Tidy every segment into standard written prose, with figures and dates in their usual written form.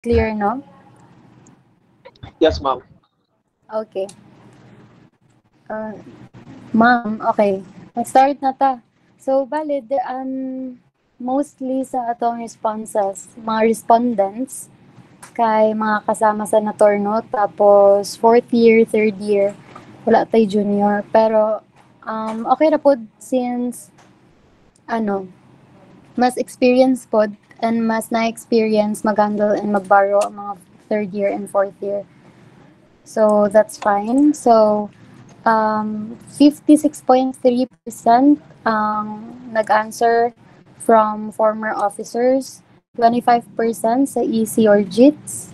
Clear, no? Yes, ma'am. Okay. Uh, Ma'am, okay. Mag-start na ta. So, valid, mostly sa atong responses, mga respondents, kay mga kasama sa Natorno, tapos fourth year, third year, wala tay junior. Pero, okay ra pod since, ano, mas experience pod and mas na-experience mag-handle and mag-borrow ang mga third year and fourth year. So, that's fine. So, 56.3% ang nag-answer from former officers, 25% sa EC or JITS,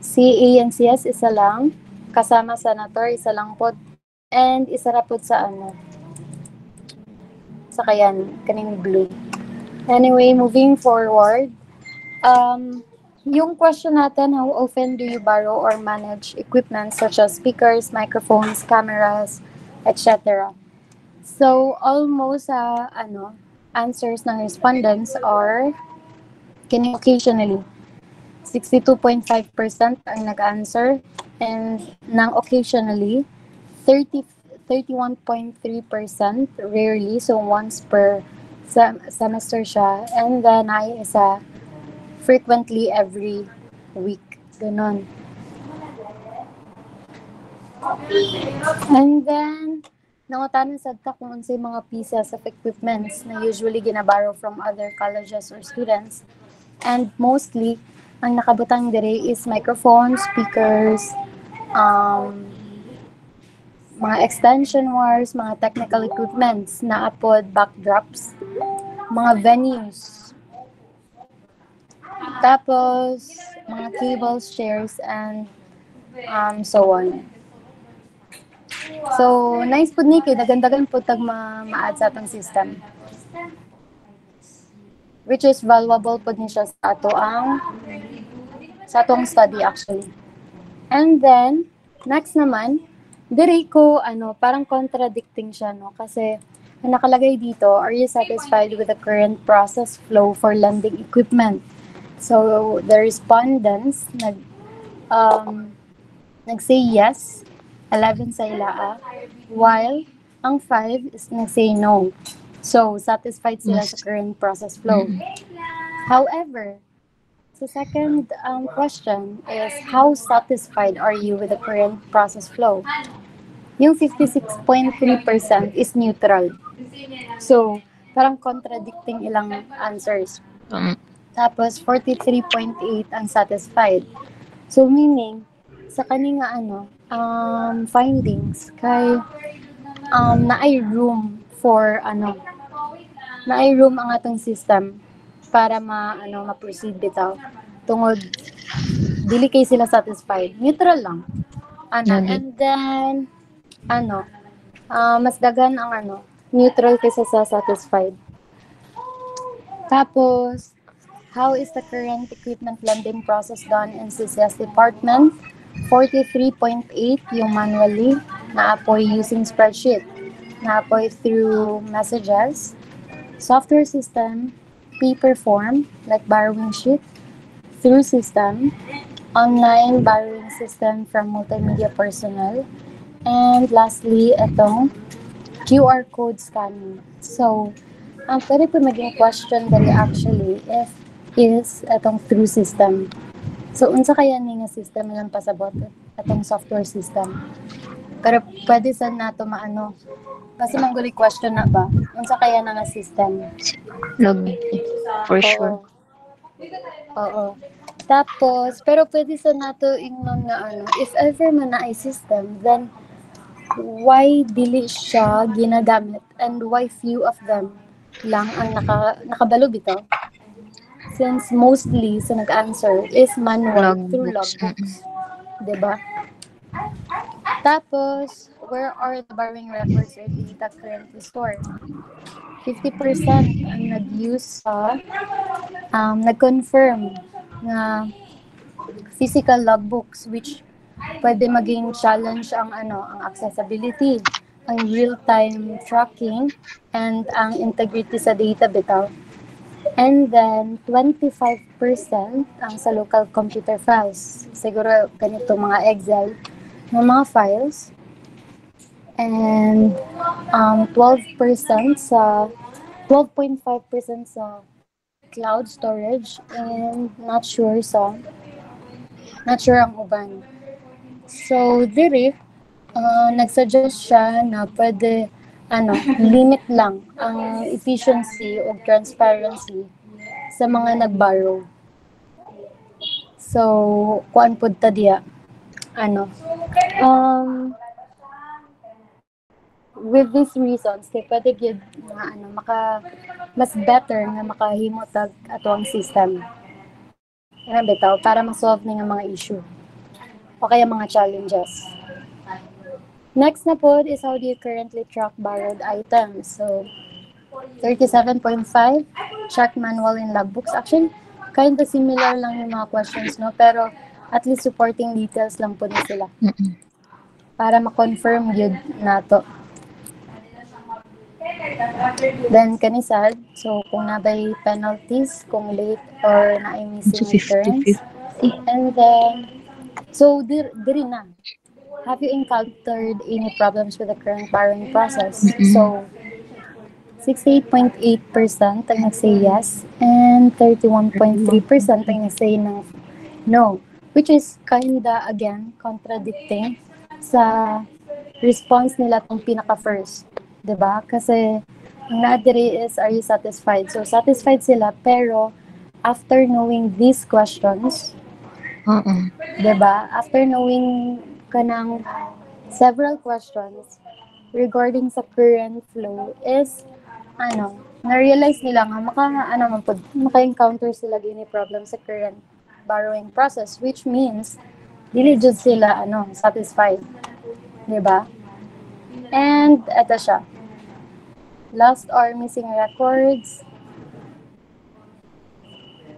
CA and CS isa lang, kasama senator isa lang pod, and isa ra pod sa sa kaning blue. Anyway, moving forward, yung question natin, how often do you borrow or manage equipment such as speakers, microphones, cameras, etc.? So, almost answers ng respondents are kining occasionally. 62.5% ang nag-answer, and ng occasionally 31.3% rarely, so once per semester siya, and then ay isa frequently every week. Ganon. And then, nangutanan sad ta kung unsay mga pieces of equipments na usually ginaborrow from other colleges or students. And mostly, ang nakabutang dire is microphones, speakers, mga extension wires, mga technical equipments na apod backdrops, mga venues, tapos mga cables, chairs, and so on. So, nice po ni kay dagandagan po tag ma-add sa atong system. Which is valuable po ni siya sa atong study actually. And then, next naman, diri ko parang contradicting siya no kasi ang nakalagay dito, are you satisfied with the current process flow for lending equipment? So, the respondents nag-say yes, 11 sa ilaa, while ang 5 is nag-say no. So, satisfied sila sa current process flow. However, the second question is, how satisfied are you with the current process flow? Yung 56.3% is neutral. So, parang contradicting ilang answers. Tapos, 43.8 ang satisfied. So, meaning, sa kani nga findings, kay naay room for naay room ang atong system para ma-proceed bitaw. Tungod, dili kay sila satisfied. Neutral lang. And then, mas dagan ang neutral kaysa sa satisfied. Tapos, how is the current equipment lending process done in CCS department? 43.8 yung manually, naapoy using spreadsheet, naapoy through messages, software system, paper form, like borrowing sheet, through system, online borrowing system from multimedia personnel, and lastly, itong QR code scanning. So, ang pwede po maging question dali actually if is itong through system. So, unsa kaya ni nga system lang pasabot itong software system. Pero pwede sa nato kasi mangguli question na ba? Unsa kaya na nga system? Log, for sure. Oo. Tapos, pero pwede sa nato ingnon nga if ever man na ay system, then why dili siya ginagamit and why few of them lang ang nakabalo bitaw? Since mostly sa nag-answer is manual through logbooks. Diba? Tapos, where are the borrowing records or data currently stored? 50% ang nag-use sa nag-confirm na physical logbooks, which pwede maging challenge ang accessibility, ang real-time tracking, and ang integrity sa data bitaw. And then, 25% ang sa local computer files. Siguro ganito mga Excel na mga files. And 12% sa 12.5% sa cloud storage and not sure ang uban. So, diri, nagsuggest siya na pwede limit lang ang efficiency o transparency sa mga nag-borrow. So, kuan pud ta diya. Ano? With these reasons, kay pwede gyud na mas better nga makahimotag ato ang system. Ano bitaw para ma-solve ni nga mga issue o kaya mga challenges. Next na po is how do you currently track borrowed items. So, 37.5, check manual in logbooks. Actually, kind of similar lang yung mga questions, no? Pero at least supporting details lang po na sila. Para ma-confirm yun nato. Then, kanisad, so kung nabay penalties, kung late or na ay missing returns. And then, so diri na. Have you encountered any problems with the current borrowing process? So, 68.8% ang nag-say yes and 31.3% ang nag-say no, which is kinda, again, contradicting sa response nila tong pinaka-first. Diba? Kasi ang na-diri is, are you satisfied? So, satisfied sila, pero after knowing these questions, diba? After knowing kanang several questions regarding sa current flow is, na-realize nila nga maka-encounter sila gini problem sa current borrowing process, which means dili jud sila satisfied, di ba? And eto siya, lost or missing records,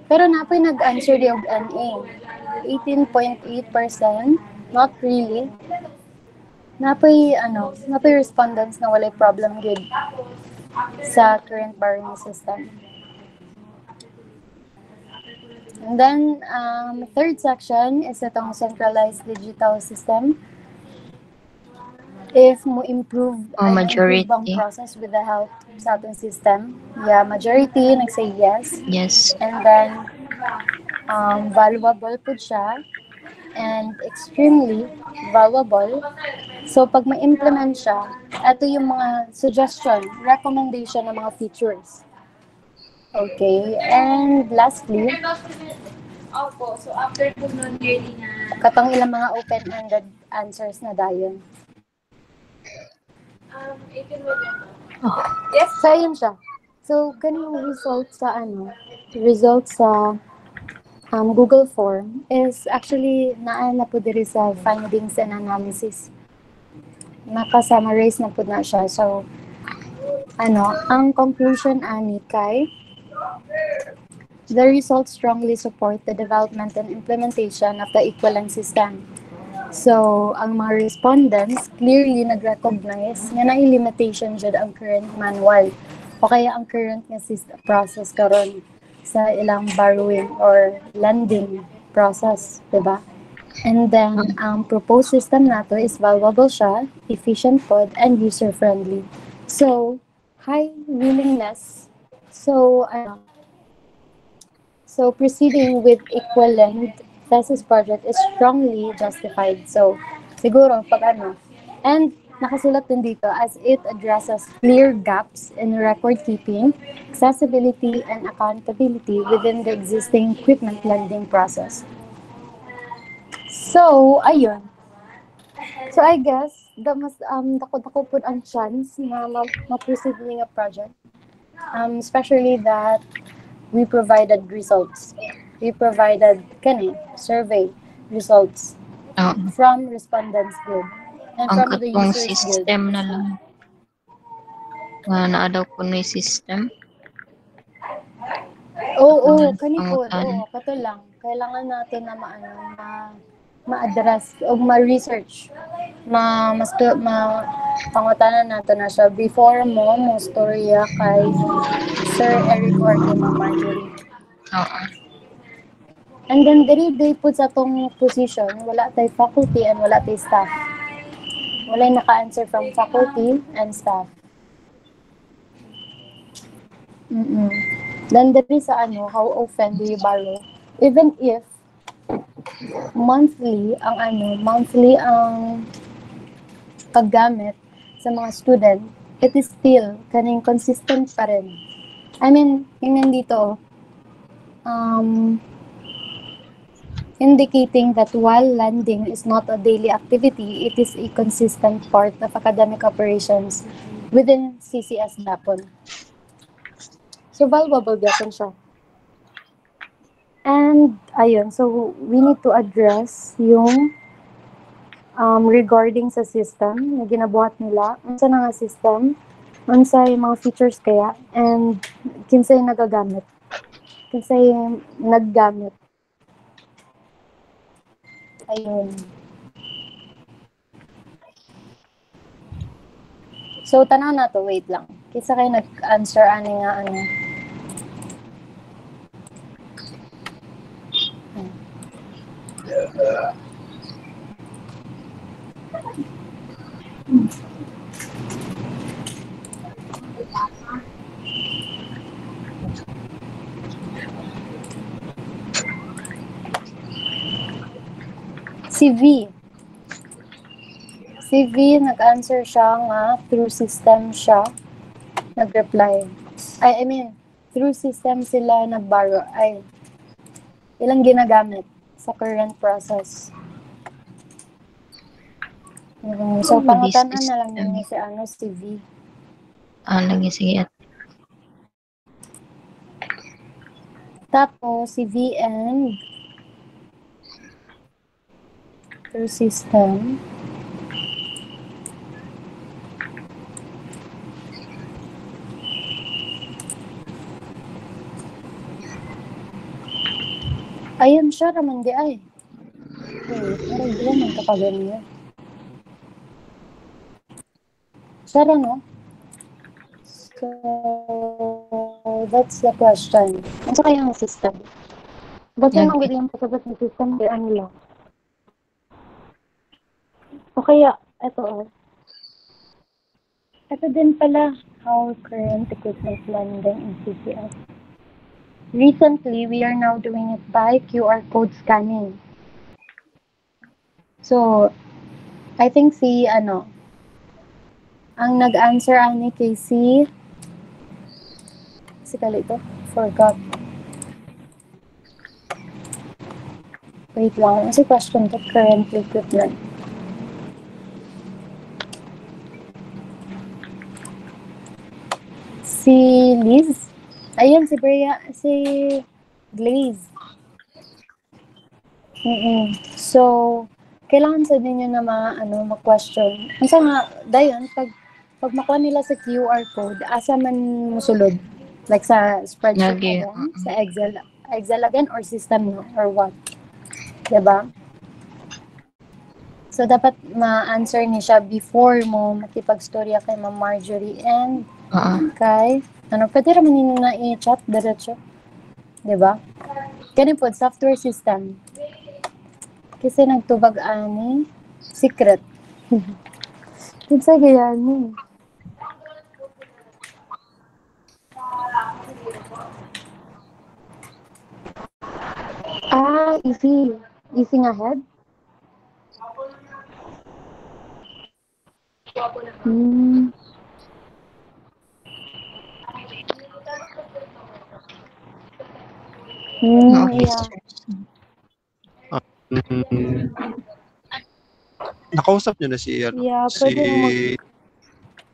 pero napoy nag-answer di og NA, 18.8%, not really. Napoy respondents na walay problem gid sa current borrowing system. And then, third section is itong centralized digital system. If mo improve ang process with the help sa ating system. Yeah, majority nag-say yes. Yes. And then, valuable po siya and extremely valuable. So, pag ma-implement siya, ito yung mga suggestion, recommendation ng mga features. Okay, and lastly, so after po nun, katong ilang mga open-ended answers na dayon. Yes, so ayun siya. So, ganun yung result sa Google form is actually na po diri sa findings and analysis. Naka-summarize na po na siya. So, ang conclusion ani kay the results strongly support the development and implementation of the equivalent system. So, ang mga respondents clearly nag-recognize nga na limitation dyan ang current manual o kaya ang current nga process karon sa ilang borrowing or lending process, diba? And then, ang proposed system nato is valuable siya, efficient pod, and user-friendly. So, high willingness. So, proceeding with equivalent thesis project is strongly justified. So, siguro, and nakasulat din dito as it addresses clear gaps in record keeping, accessibility, and accountability within the existing equipment lending process. So, ayun. So, I guess, dako po ang chance na ma-proceed nga project. Especially that we provided results. We provided survey results from respondents group and ang from the katong users system guild. na lang. Naa daw po may system. Oo, kanipod. Oo, kato lang. Kailangan natin na ma-address o ma-research. Pangutanan nato na siya before mo storya kay Sir Eric or kay Ma'am Marjorie. Oo. And then diri pud sa tong position, wala tay faculty and wala tay staff. Wala naka-answer from faculty and staff. Mm-mm. Then diri sa how often do you borrow? Even if monthly ang paggamit sa mga student, it is still kaning consistent pa rin. I mean, yung nandito, indicating that while lending is not a daily activity, it is a consistent part of academic operations within CCS Japon. So, valuable gyapon siya. And, ayun, so we need to address yung regarding sa system na ginabuhat nila. Unsa na nga system, unsay mga features kaya, and kinsay nagagamit. Kinsay naggamit. Ayun. So, tanaw na to, wait lang. Kisa kayo nag-answer ani nga Si V. Si V, nag-answer siya nga through system siya nag-reply. I mean, through system sila nag-borrow. Ilang ginagamit sa current process. So, pangutanan na lang niya si V. Lagi sige. Tapos, si VN through system. Ayun siya raman di ay. Wait, parang di naman kapag niya. Siya ra, no? So, that's the question. Ano kaya ang system? Ba't yung mga yung pasabat ng system, di ano lang? O kaya, ito Ito din pala, how current equipment lending in CCS. Recently, we are now doing it by QR code scanning. So, I think ang nag-answer ani kay si kalito, forgot. Wait lang, ano question to current equipment? Si Liz? Ayun, si Glaze. So, kailangan sa ninyo na ma-question. Minsan nga, dayon, pag makuha nila sa QR code, asa man musulod? Like sa spreadsheet again, sa Excel again, or system, no? Or what? Diba? So, dapat ma-answer ni siya before mo makipag-storya kay Ma'am Marjorie and kay, pwede raman nyo na i-chat diretso. Diba? Kani po, software system. Kasi nagtubag ani secret. Kinsa gaya ni? Easy. Easy nga head? Yeah. Nakausap niyo na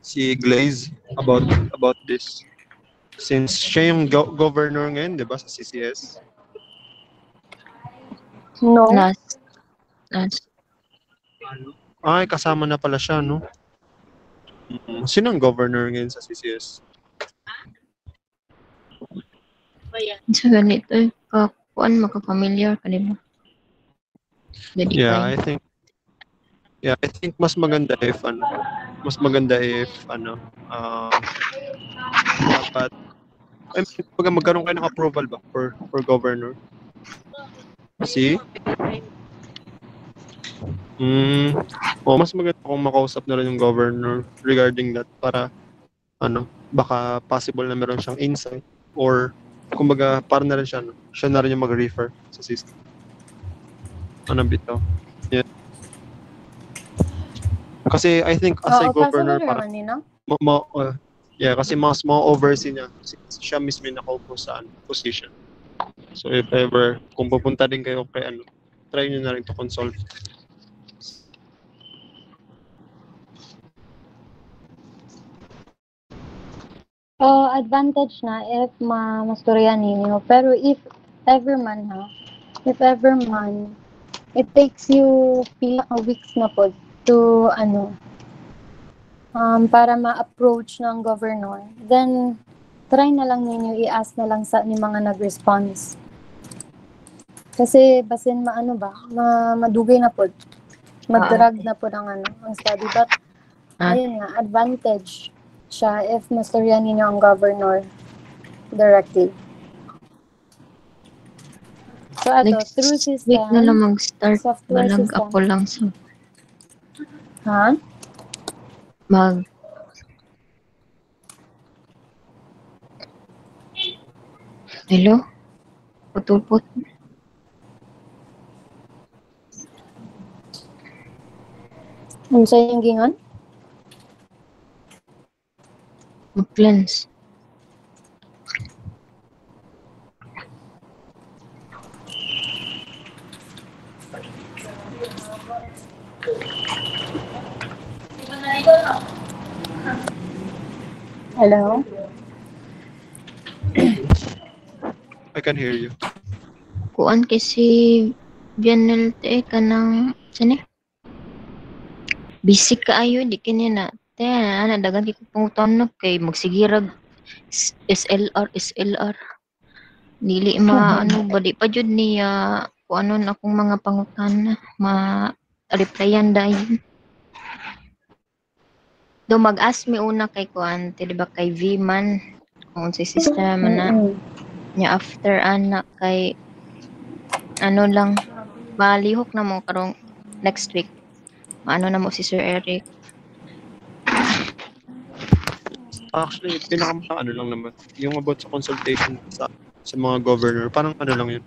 si Glaze about this. Since siya yung governor ngayon, di ba, sa CCS? No. Last. Ay, kasama na pala siya, no? Sino ang governor ngayon sa CCS? So, ganito. Maka-familiar ka, di ba? Jadi Yeah, kay. I think mas maganda if dapat kumbaga magkaroon kayo ng approval ba for governor. Kasi mas maganda kung makausap na rin yung governor regarding that para baka possible na meron siyang insight or kumbaga para na rin siya na rin yung mag-refer sa system. Bitaw. Yeah. Kasi I think as a Oo, governor possible para naman yun, no? kasi mas ma-oversee niya kasi siya mismo yung nakaupo sa position. So if ever kung pupunta din kayo kay try niyo na rin to consult. Advantage na if masturyan ninyo. Pero if ever man, it takes you pila ka weeks na po to, para ma-approach ng governor, then, try na lang ninyo, i-ask na lang sa ni mga nag-response. Kasi, basin madugay na po. Mag-drag na po ang study. But, ayun nga, advantage siya if masturyan ninyo ang governor directly. So, Next through week na lang system, mag-start. software Malag-apo system. lang sa Ha? Hello? Putupot. Ano sa yung gingon? Mag-plans. Hello? I can hear you. Kuan kasi Bianel te kanang sini. Busy kaayo di kini na. Te ana dagan kay pangutan kay magsigirag SLR. Dili ba di pa jud niya kuanon akong mga pangutan ma-replyan dayon. Do mag-ask mi una kay kuan, di ba kay V-man kung unsay sistema na nya after anak kay lang malihok na mo karong next week. Maano na mo si Sir Eric. Actually, lang naman. Yung about sa consultation sa mga governor, parang lang yun.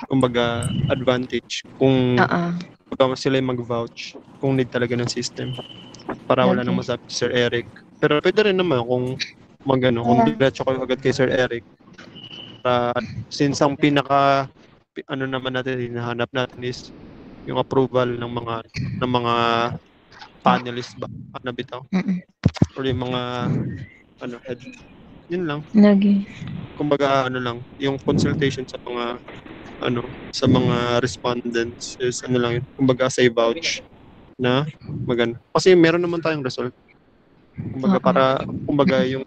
Kumbaga, advantage kung sila yung mag-vouch kung need talaga ng system. Para wala nang masabi si Sir Eric. Pero pwede rin naman kung kung diretso kayo agad kay Sir Eric. Since ang pinaka naman natin hinahanap natin is yung approval ng mga panelists ba bitaw or yung mga head, yun lang kumbaga lang yung consultation sa mga sa mga respondents is lang yun kumbaga say vouch na maganda kasi meron naman tayong result kumbaga kumbaga yung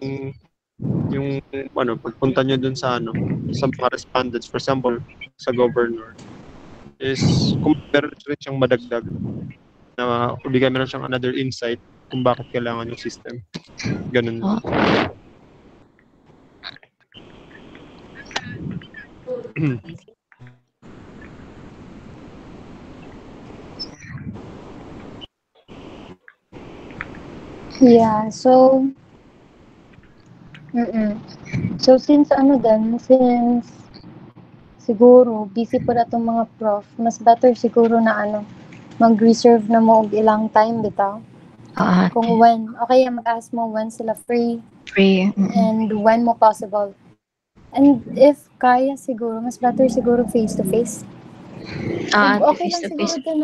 pagpunta nyo dun sa sa mga respondents, for example, sa governor, is kung meron rin siyang madagdag na bigay meron siyang another insight kung bakit kailangan yung system. Ganun. Yeah, so since siguro busy po na itong mga prof, mas better siguro na mag-reserve na mo og ilang time bitaw. Kung when, okay, mag-ask mo when sila free and when mo possible. And if kaya siguro, mas better siguro face-to-face. Okay lang siguro din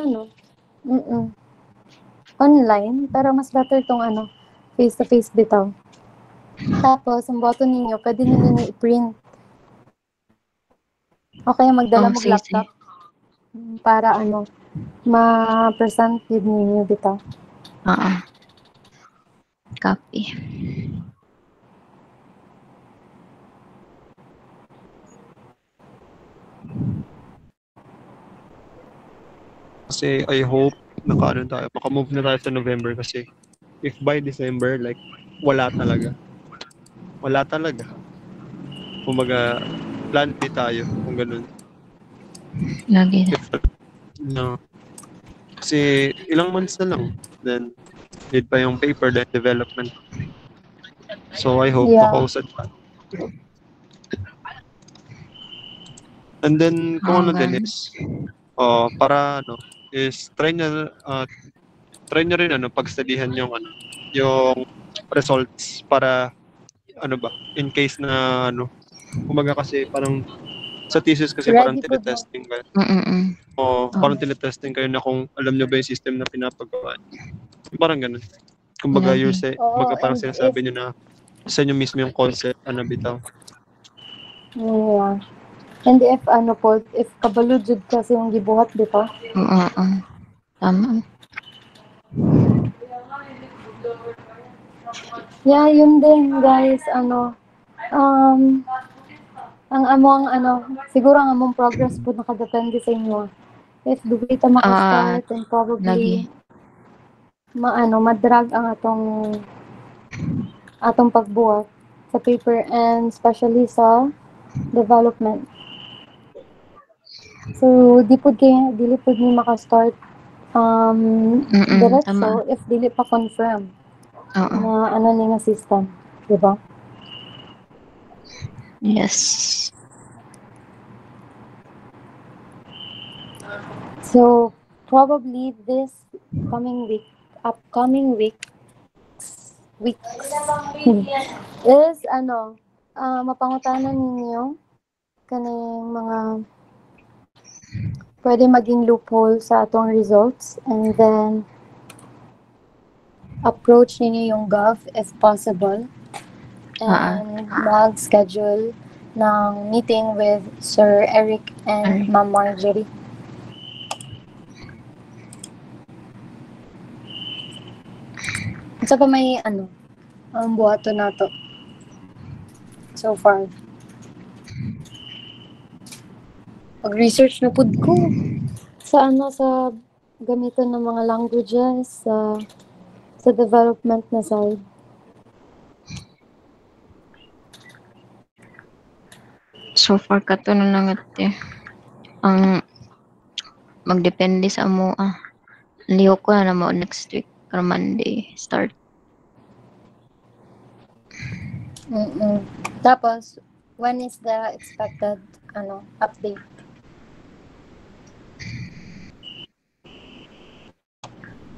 online, pero mas better tong face-to-face bitaw. Tapos, ang boto ninyo, pwede ninyo i-print. Okay, magdala mo laptop para ma-present yun ninyo bitaw. Copy. Kasi I hope makamove na tayo sa November kasi if by December, like, wala talaga. Wala talaga. Kumbaga, plan B tayo kung ganun. Lagi. No. Kasi ilang months na lang. Then, need pa yung paper, then development. So, I hope makausad pa. And then, kung ano din is, para is try nyo rin pagstudihan yung results para in case na kumbaga kasi parang sa thesis kasi Ready parang po tinetesting kayo. Oh. Parang tinetesting kayo na kung alam nyo ba yung system na pinapagawa. Parang ganun. Kumbaga parang sinasabi nyo na sa inyo mismo yung concept bitaw. Yeah. And if kabalo jud kasi yung gibuhat dito. Tama. Yeah, yun din guys, siguro ang among progress po nakadepende sa inyo. If dugay ta maka-start, then probably madrag ang atong pagbuhat sa paper and especially sa development. So, dili pod ni maka-start diretso if dili pa confirm na ni nga system, di ba? Yes. So, probably this upcoming weeks is mapangutanan ninyo kaning mga pwede maging loophole sa atong results and then approach ninyo yung Gov if possible and mag-schedule ng meeting with Sir Eric and Ma'am Marjorie. Sa pa may ang buhato nato so far. Pag-research na pud ko sa sa gamitan ng mga languages sa development na side. So far kato na lang ang magdepende sa amo lihok ko na mo next week or Monday start. Tapos when is the expected update?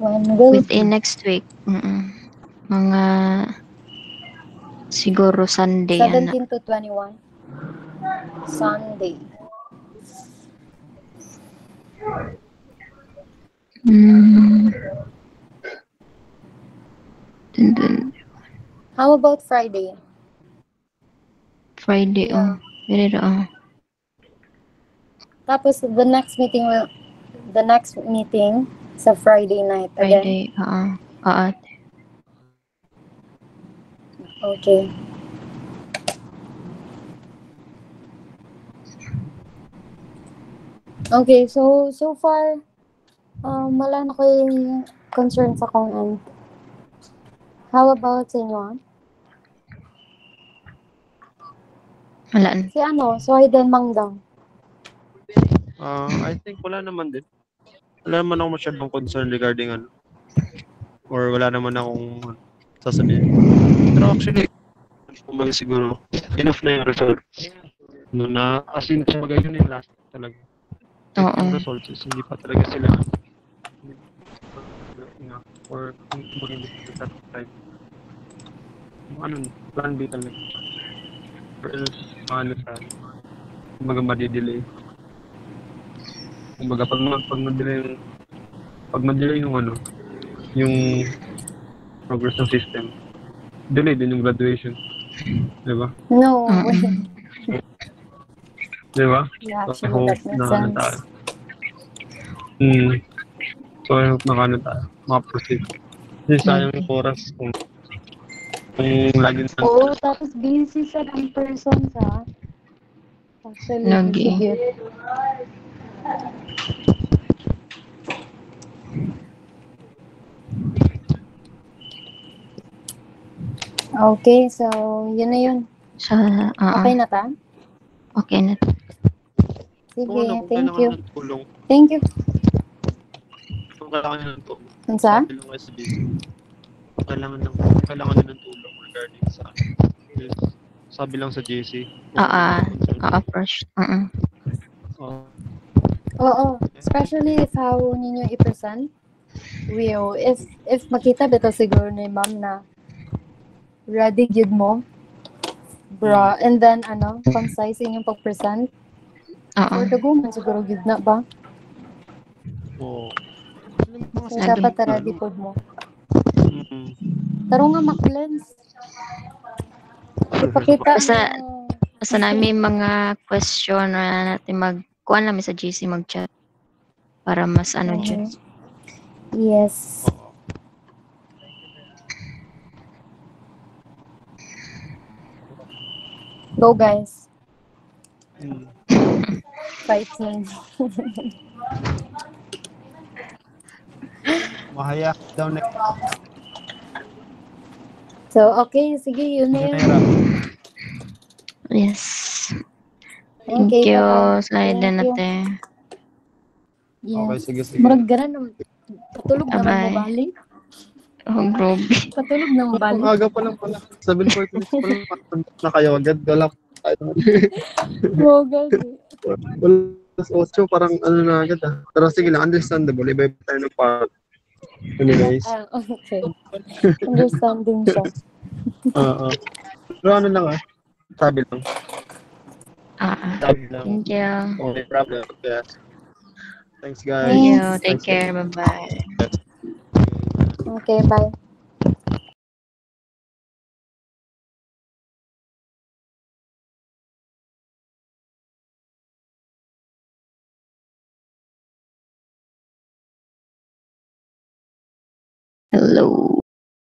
When will within next week. Mga siguro Sunday 17 to 21 Sunday. How about Friday? Yeah. Tapos the next meeting sa Friday night again. Okay. Okay, so far wala na ko yung concern sa kong end. How about sa inyo? Wala na. So Hayden Mangdang. I think wala naman din. Wala naman ako masyadong concern regarding or wala naman akong sasabihin. Pero actually, kumbaga siguro, enough na yung result. Na, as in, kumbaga yun yung last talaga. Yung results is hindi pa talaga sila or kumbaga hindi pa satisfied. Plan B talaga. Or else, kumbaga madidelay. Kumbaga pag ma-delay yung progress ng system, delay din yung graduation. Diba? No. Diba? Yeah, so, I hope na tayo. So, I hope tayo. Makaproceed. Kasi sayang yung oras kung lagi na. Tapos busy sa ng person sa actually lagi. Okay, so yun na yun. Sa, Okay na ta? Okay na. Sige, Kung thank kailangan you. ng tulong, Thank you. kung kailangan nyo ng tulong, Unsa? sabi lang kayo sa GC. Kung kailangan nyo ng tulong regarding sa sabi lang sa GC. First. Oo, especially if how ninyo i-present. If makita bitaw siguro ni ma'am na ready gyud mo, bro, and then concise inyong pag-present. For the go man siguro gyud na ba? Oo. So, dapat ready pod mo. Taro nga Mac-Lens. Ipakita Basta namin mga question na natin magkuhan namin sa GC mag-chat para mas dyan. Yes. Go guys. Fighting. Mahaya daw na. So, okay. Sige, yun na yun. Yes. Thank you. Bye-bye. Slide na Thank you. natin. Yes. Okay, sige. Murag ganan. Patulog naman mo Bye-bye. bali. Oh, grabe. Patulog na mo bali. Aga pa lang pala. 7:40 pa lang. Na kayo agad. Wala. Wow, gabi. Wala. 8 parang na agad ah. Pero sige lang, understandable. Iba-iba tayo ng part. Anyways. Okay. Understanding siya. Pero ano lang sabi lang. Sabi lang. Thank you. Okay, problem. Yeah. Thanks guys. Thank you. Take Thanks, care. Bye-bye. Okay, bye. Hello.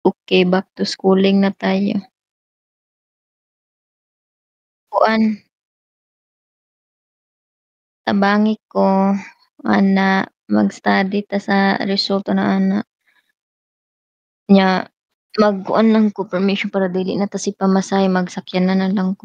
Okay, back to schooling na tayo. Kuan. Tabangi ko ana mag-study ta sa resulta na ana nya magkuan lang ko permission para dili na ta si pamasahe magsakyan na lang ko.